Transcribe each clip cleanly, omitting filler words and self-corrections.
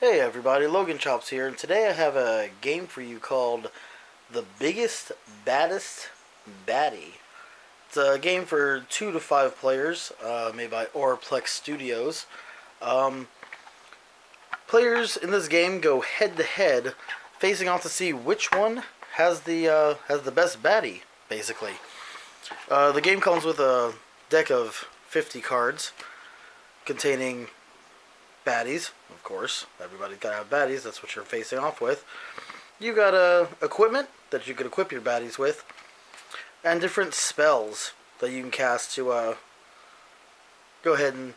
Hey everybody, Logan Chops here, and today I have a game for you called The Biggest Baddest Baddie. It's a game for 2 to 5 players, made by Auraplex Studios. Um, Players in this game go head to head, facing off to see which one has the best baddie, basically. The game comes with a deck of 50 cards containing baddies, of course. Everybody's gotta have baddies. That's what you're facing off with. You got equipment that you can equip your baddies with, and different spells that you can cast to go ahead and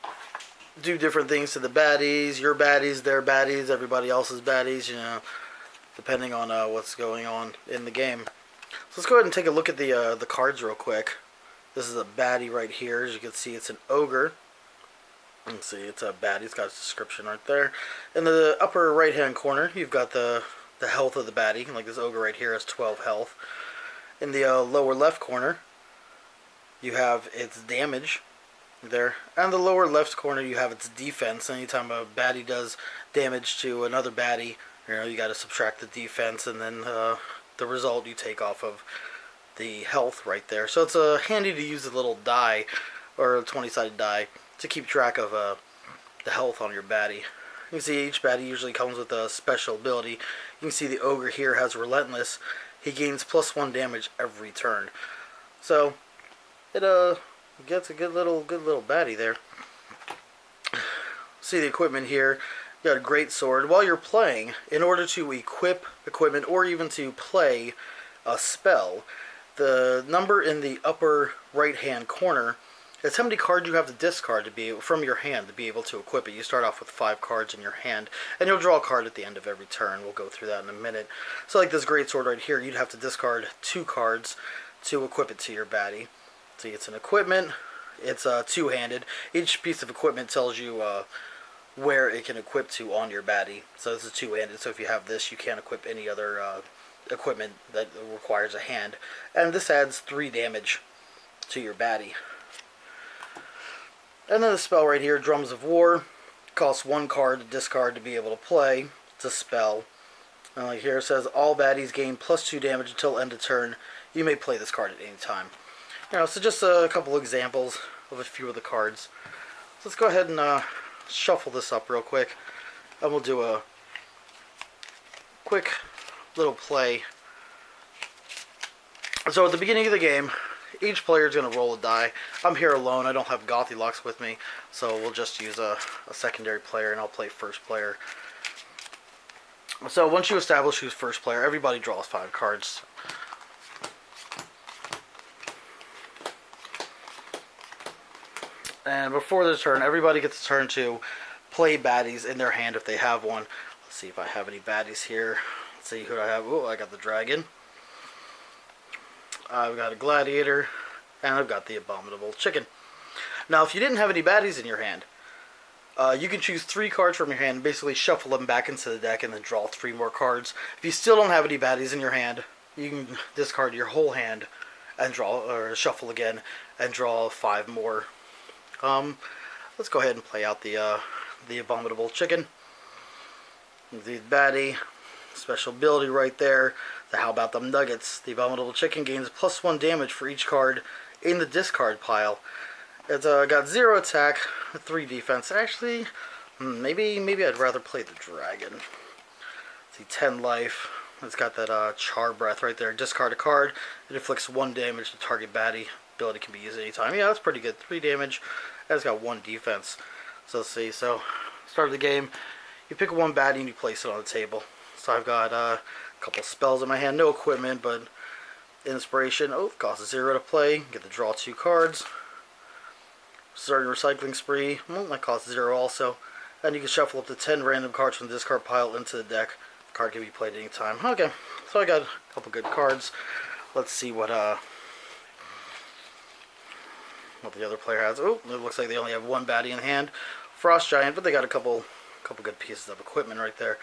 do different things to the baddies. Your baddies, their baddies, everybody else's baddies. Depending on what's going on in the game. So let's go ahead and take a look at the cards real quick. This is a baddie right here. As you can see, it's an ogre. Let's see, it's a baddie. It's got its description right there. In the upper right-hand corner, you've got the health of the baddie. Like this ogre right here has 12 health. In the lower left corner, you have its damage there. And the lower left corner, you have its defense. Anytime a baddie does damage to another baddie, you got to subtract the defense, and then the result you take off of the health right there. So it's handy to use a little die, or a 20-sided die, to keep track of the health on your baddie. You can see each baddie usually comes with a special ability. You can see the ogre here has Relentless. He gains +1 damage every turn. So it gets a good little baddie there. See the equipment here. You got a great sword. While you're playing, in order to equip equipment or even to play a spell, the number in the upper right hand corner, it's how many cards you have to discard from your hand to be able to equip it. You start off with 5 cards in your hand, and you'll draw a card at the end of every turn. We'll go through that in a minute. So like this great sword right here, you'd have to discard 2 cards to equip it to your baddie. See, it's an equipment. It's two-handed. Each piece of equipment tells you where it can equip to on your baddie. So this is two-handed, so if you have this, you can't equip any other equipment that requires a hand. And this adds 3 damage to your baddie. And then the spell right here, Drums of War, costs 1 card to discard to be able to play. It's a spell. And like here it says, all baddies gain +2 damage until end of turn. You may play this card at any time. So just a couple examples of a few of the cards. So let's go ahead and shuffle this up real quick, and we'll do a quick little play. So at the beginning of the game, each player is going to roll a die. I'm here alone. I don't have Gothylocks with me, so we'll just use a secondary player, and I'll play first player. So once you establish who's first player, everybody draws 5 cards. And before this turn, everybody gets a turn to play baddies in their hand if they have one. Let's see if I have any baddies here. Let's see who I have. Oh, I got the dragon. I've got a gladiator, and I've got the abominable chicken. Now, if you didn't have any baddies in your hand, you can choose 3 cards from your hand and basically shuffle them back into the deck and then draw 3 more cards. If you still don't have any baddies in your hand, you can discard your whole hand and draw, or shuffle again and draw 5 more. Let's go ahead and play out the abominable chicken. The baddie, special ability right there. So how about them nuggets? The abominable chicken gains +1 damage for each card in the discard pile. It's got 0 attack, 3 defense. Actually, maybe I'd rather play the dragon. See, 10 life. It's got that char breath right there. Discard a card. It inflicts 1 damage to target baddie. Ability can be used anytime. Yeah, that's pretty good. 3 damage. And it's got 1 defense. So let's see. So start of the game, you pick 1 baddie and you place it on the table. So I've got a couple spells in my hand. No equipment, but inspiration. Oh, it costs 0 to play. Get to draw 2 cards. Starting recycling spree. Well, that costs 0 also. And you can shuffle up to 10 random cards from the discard pile into the deck. The card can be played anytime. Okay, so I got a couple good cards. Let's see what the other player has. Oh, it looks like they only have 1 baddie in hand. Frost Giant, but they got a couple good pieces of equipment right there.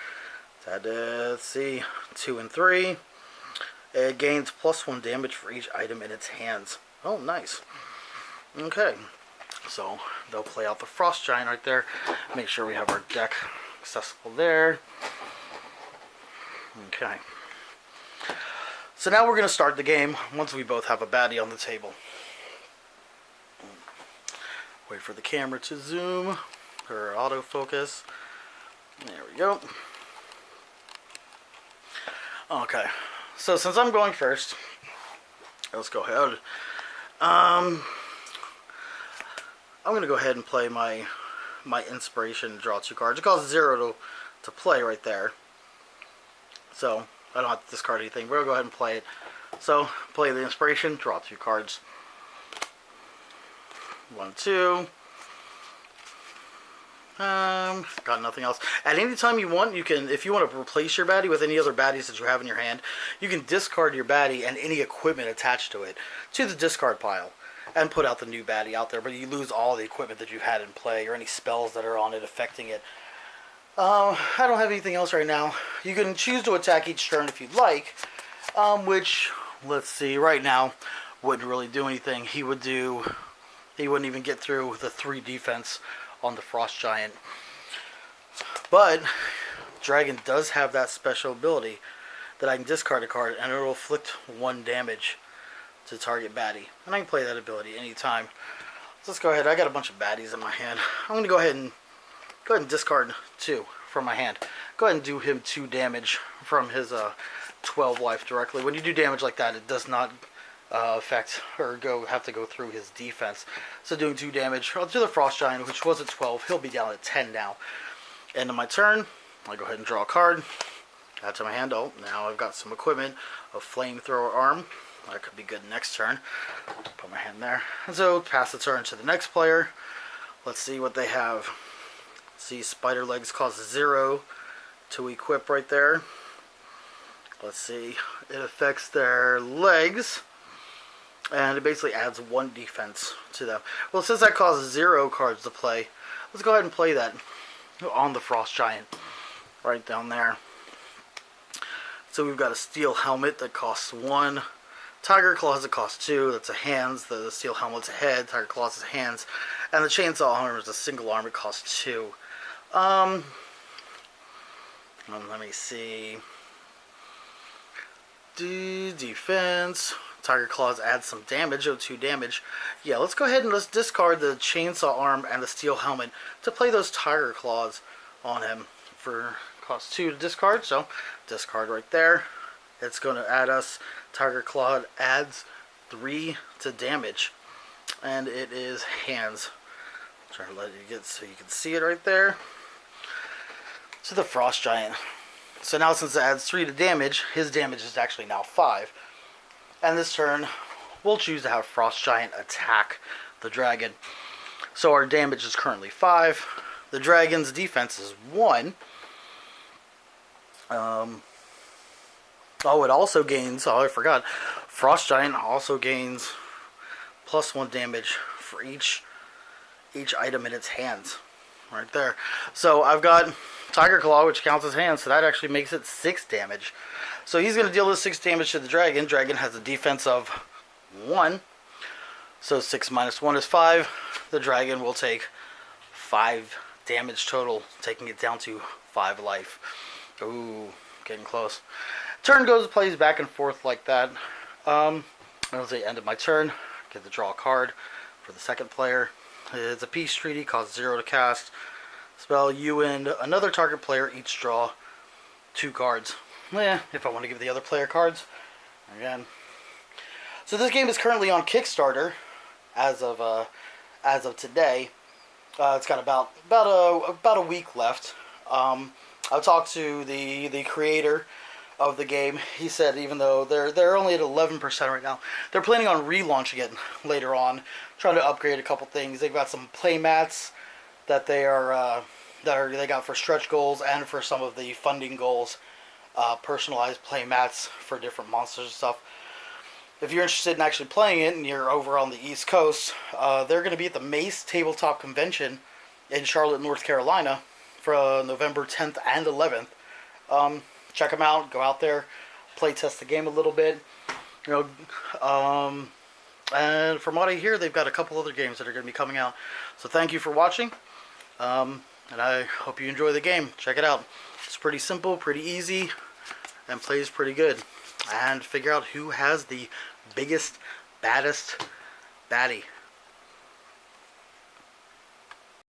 Let's see, 2 and 3. It gains +1 damage for each item in its hands. Oh, nice. Okay, so they'll play out the Frost Giant right there. Make sure we have our deck successful there. Okay. So now we're going to start the game once we both have a baddie on the table. Wait for the camera to zoom or autofocus. There we go. Okay. So since I'm going first, let's go ahead. I'm going to go ahead and play my inspiration and draw 2 cards. It costs 0 to play right there. So I don't have to discard anything. We're going to go ahead and play it. So play the inspiration, draw 2 cards. 1, 2. Got nothing else. At any time you want, you can, if you want to replace your baddie with any other baddies that you have in your hand, you can discard your baddie and any equipment attached to it to the discard pile and put out the new baddie out there, but you lose all the equipment that you had in play or any spells that are on it affecting it. I don't have anything else right now. You can choose to attack each turn if you'd like, which, let's see, right now wouldn't really do anything. He wouldn't even get through the 3 defense on the Frost Giant. But Dragon does have that special ability that I can discard a card and it'll inflict 1 damage to target baddie. And I can play that ability anytime. So let's go ahead. I got a bunch of baddies in my hand. I'm going to go ahead and discard 2 from my hand. Go ahead and do him 2 damage from his 12 life directly. When you do damage like that, it does not affect or have to go through his defense. So doing 2 damage. I'll do the Frost Giant, which was at 12. He'll be down at 10 now. End of my turn. I'll go ahead and draw a card. Add to my hand. Oh, now I've got some equipment. A flamethrower arm. That could be good next turn. Put my hand there. And so pass the turn to the next player. Let's see what they have. See, spider legs cost 0 to equip right there. Let's see. It affects their legs. And it basically adds 1 defense to them. Well, since that costs 0 cards to play, let's go ahead and play that on the Frost Giant. Right down there. So we've got a steel helmet that costs 1. Tiger claws that costs 2. That's a hands. The steel helmet's a head. Tiger claws is hands. And the chainsaw armor is a single arm. It costs 2. Let me see. Defense. Tiger claws adds some damage. 2 damage. Yeah, let's go ahead and let's discard the chainsaw arm and the steel helmet to play those tiger claws on him for cost 2 to discard. So discard right there. It's going to add us. Tiger Claw adds 3 to damage. And it is hands. I'm trying to let you get so you can see it right there. To the Frost Giant. So now since it adds 3 to damage, his damage is actually now 5. And this turn, we'll choose to have Frost Giant attack the dragon. So our damage is currently 5. The dragon's defense is 1. Oh, it also gains, oh I forgot, Frost Giant also gains +1 damage for each item in its hands. Right there. So I've got Tiger Claw, which counts as hands, so that actually makes it 6 damage. So he's going to deal this 6 damage to the dragon. Dragon has a defense of 1. So 6 minus 1 is 5. The dragon will take 5 damage total, taking it down to 5 life. Ooh, getting close. Turn plays back and forth like that. That was the end of my turn. Get to draw a card for the second player. It's a peace treaty, costs 0 to cast. Spell, you and another target player each draw 2 cards. If I want to give the other player cards. Again. So this game is currently on Kickstarter as of today. It's got about a week left. I've talked to the creator of the game. He said even though they're only at 11% right now, they're planning on relaunching it later on, trying to upgrade a couple things. They've got some play mats that they got for stretch goals and for some of the funding goals, personalized play mats for different monsters and stuff. If you're interested in actually playing it and you're over on the East Coast, they're going to be at the Mace Tabletop Convention in Charlotte, North Carolina for November 10th and 11th. Check them out. Go out there, play test the game a little bit. And from what I hear, they've got a couple other games that are going to be coming out. So thank you for watching. and I hope you enjoy the game. Check it out. It's pretty simple, pretty easy, and plays pretty good. And figure out who has the biggest, baddest baddie.